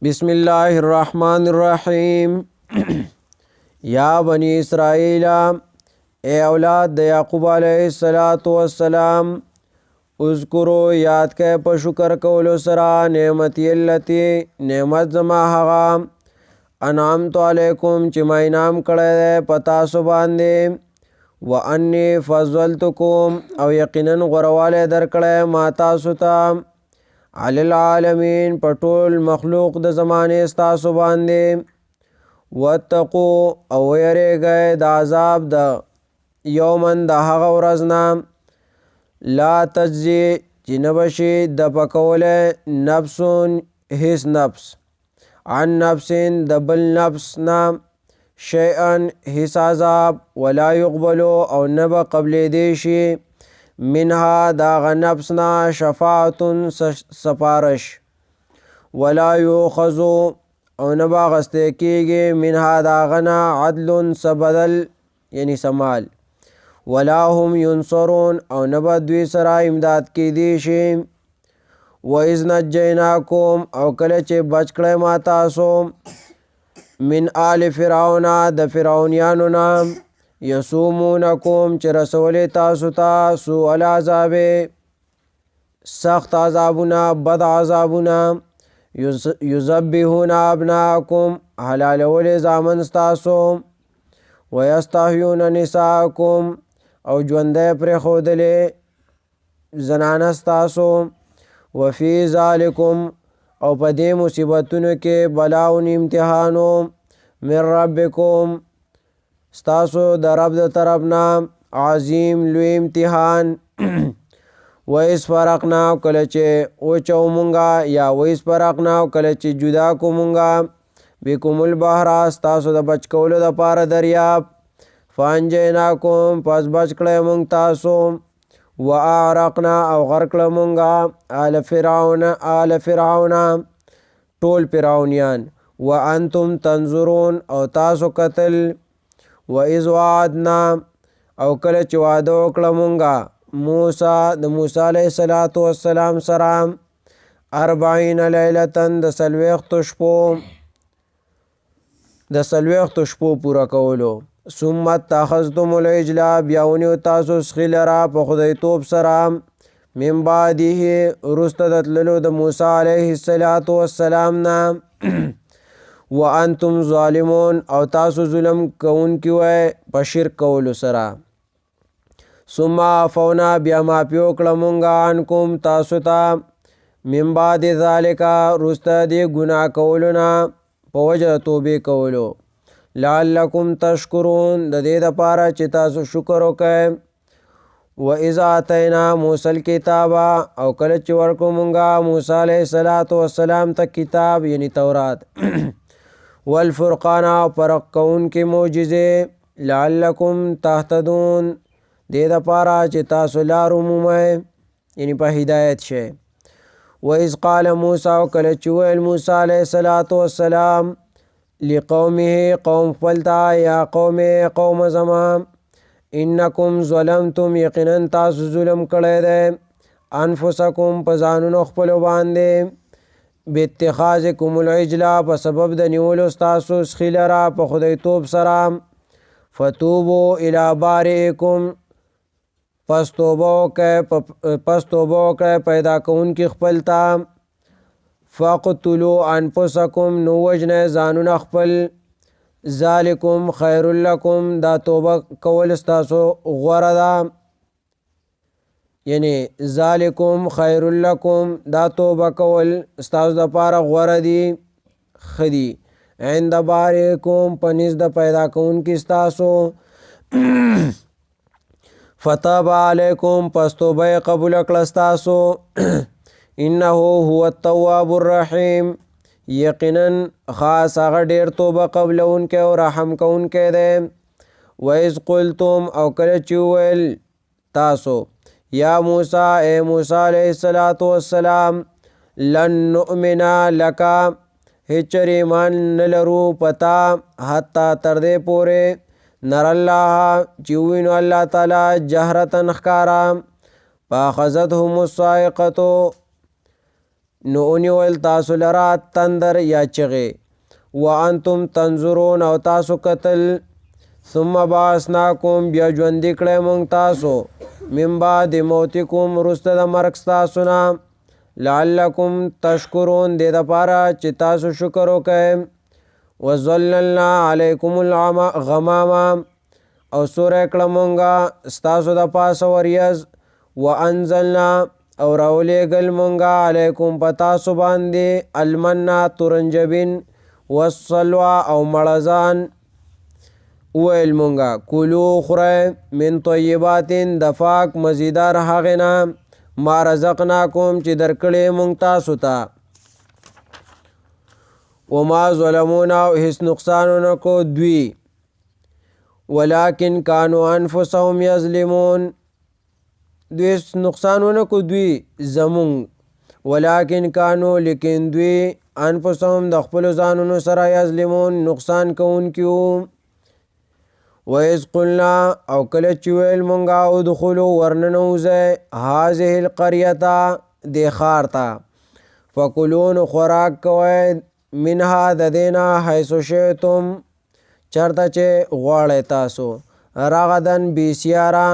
بسم الله الرحمن الرحیم. یا بنی اسرائیل، اے اولاد د یعقوب علیہ السلام، اذکروا یاد کے په شکر کولو سره نعمتی التی نعمت زما هغه انعمت علیکم چې ما انعام کړی دی په تاسو باندې، وانی فضلتکم او یقینا غوروالی درکړی ما تاسو ته علی العالمین په ټول مخلوق د زمانې ستاسو باندې. واتقو او ویریږئ د عذاب د یومن د هغه ورځ نه لا تجزي چې نه بشي د پکولی نفسون هیڅ نفس عن نفس د بل نفس نه شیئا هیڅ عذاب ولا یقبلو او نه به قبلیدی شي منها داغ نفسنا شفاعتن سپارش ولا یوخذو او نبا غسته کیگی منها داغنا عدل سبدل یعنی سمال ولا هم ینصرون او نبا دوی سرا امداد کی دیشی. و اذ نجیناکم او کلچ بچکڑ ما تاسو من آل فرعون د فرعونیانونا یسومونکم چې رسولی تاسو ته سوء العذاب سخت عذابونه بد عذابونه یذبحون ابناءکم حلالولی زامن ستاسو ویستحیون نساءکم او ژوندی پرېښودلی زنانه ستاسو وفي ذلکم او په دې مصیبتونو کې بلاون امتحانو من ربکم ستاسو د رب د طرفنا عظیم لوی امتحان. و اس فرقنا کله چې اوچو مونږه یا و اس فرقنا کله چې جدا کو مونږه بكم البحر ستاسو د بچ کولو د پاره دریاب فانجیناکم پس بچ کړی مونږ تاسو و اعرقنا او غرق کړی مونږه آل فرعون ټول فرعونیان و انتم تنظرون او تاسو قتل. و اذ وعدنا او کله چې وعده وکړه مونږه موسی د موسی علیه السلام سره 40 لیلة د څلوېښتو شپو پوره کولو. ثم اتخذتم العجل بیا ونیو تاسو سخي لره په خدایتوب سره من بعده وروسته د تللو د موسی علیه السلام نه وانتم ظالمون او تاسو ظلم کوونکي وئ په شرک کولو سره. ثم عفونا بیا معافي وکړه مونږه عنکم تاسو ته من بعد ذلک وروسته دې ګناه کولو نه په وجه د توبې کولو لعلکم تشکرون د دې دپاره چې تاسو شکر وکئ. و اذا اتینا موسی الکتاب او کله چې ورکړو مونږه موسی علیه السلام ته کتاب یعنی تورات والفرقان او فرق کون کی معجزې لعلکم تهتدون دې دپاره چې تاسو لار ومومئ یعنی په هدایت شئ. و اذ قال موسی او کله چې ویل موسی علیه السلام لقومه قوم خپلته یا قوم زما انکم ظلمتم یقینا تاسو ظلم کړی دی انفسکم په ځانونو خپلو باندې باتخاذکم العجل په سبب د نیولو ستاسو سخي لره په خدایتوب سره فتوبو الی بارئکم پس توبه وکړئ پیدا کوونکي خپل ته فاقتلوا انفسکم نو وژنئ ځانونه خپل ذالکم خیر لکم دا توبه کول ستاسو غوره ده یعنی ذالکم خیر لکم دا توبه کول ستاسو دپاره غوره دي ښه دي عند بارئکم په نزد د پیدا کوونکي ستاسو. فتاب علیکم پس توبه یې قبوله کړه ستاسو انه هو التواب الرحیم یقینا خاص هغه ډیر توبه قبلونکی او رحم کوونکی دی. و اذ قلتم او کله چې وویل تاسو یا موسی اے موسی علیہ السلام لن نؤمن لک هیچر ایمان نلرو پتا حتی تر دې پورې نر الله چې وینو الله تعالی جهرتن ښکارا فاخذتهم الصاعقه نو ونیول تاسو لرا تندر یا چغې وانتم تنظرون او تاسو قتل ثم بعثناکم بیا ژوندي کړی مونږ تاسو من بعد موتکم وروسته د مرګ ستاسو نه لعلکم تشکرون دې دپاره چې تاسو شکر وکئ وظللنا علیکم الغمامه او سوری کړه مونږه ستاسو د پاسه وریځ وانزلنا او راولیږل مونږه علیکم په تاسو باندې المنا تورنجبین والسلوى او مړزان ویل مونږه کلو خورئ من طیبات د پاک مزیدار هغې نه ما رزقناکم چې درکړې مونږ تاسو ته وما ظلمونا او هیڅ نقصان ونه کو دوی ولکن کانوا انفسهم یظلمون دوی نقصان ونه کو دوی زمونږ ولکن کانو لیکن دوی انفسهم د خپلو ځانونو سره یظلمون نقصان کوونکي وو وإذ قلنا او کله چې ویل مونږه ادخلوا ورننوځئ هذه القریة دې ښار ته فکلوا نو خوراک کوئ منها د دې نه حیث شئتم چېرته چې غواړئ تاسو رغدن بیسیاره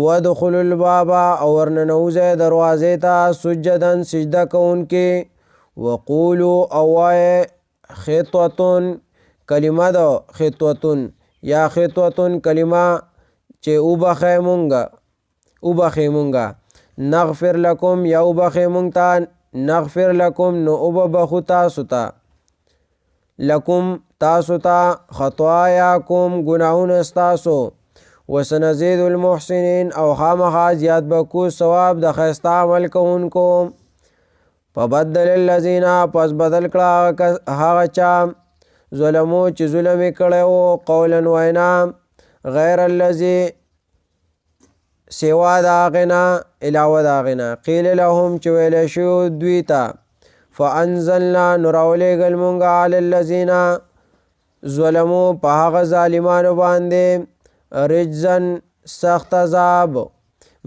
وادخلوا الباب او ورننوځئ دروازې ته سجدن سجده کوونکې وقولوا او وایئ خطوتن کلمه ده خطوتن یا خطوتن کلمه چې وبخې مونږه نغفر لکم یا وبخې مونږ ته نغفر لکم نو وببخو تاسو ته لکم تاسو ته خطایاکم ګناهونه ستاسو وسنزید المحسنین او خامخا زیات بکو ثواب د ښایسته عمل کوونکو فبدل الذین پس بدل کړه هغه چا ظلمو چې ظلم یې کړی و قولا وینا غیر الذي سوا د هغې نه علاوه د هغې نه قیل لهم چې ویلی شوي دوی ته فانزلنا نو راولیږل مونږه علی الذین ظلمو په هغه ظالمانو باندې رجزن سخت عذاب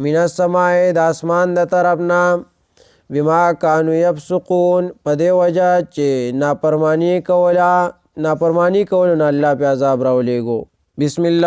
من السماء د اسمان د طرف نه بما کانوا یفسقون په دې وجه چې نافرمانی کولو نه الله په عذاب راولیږو بسم الله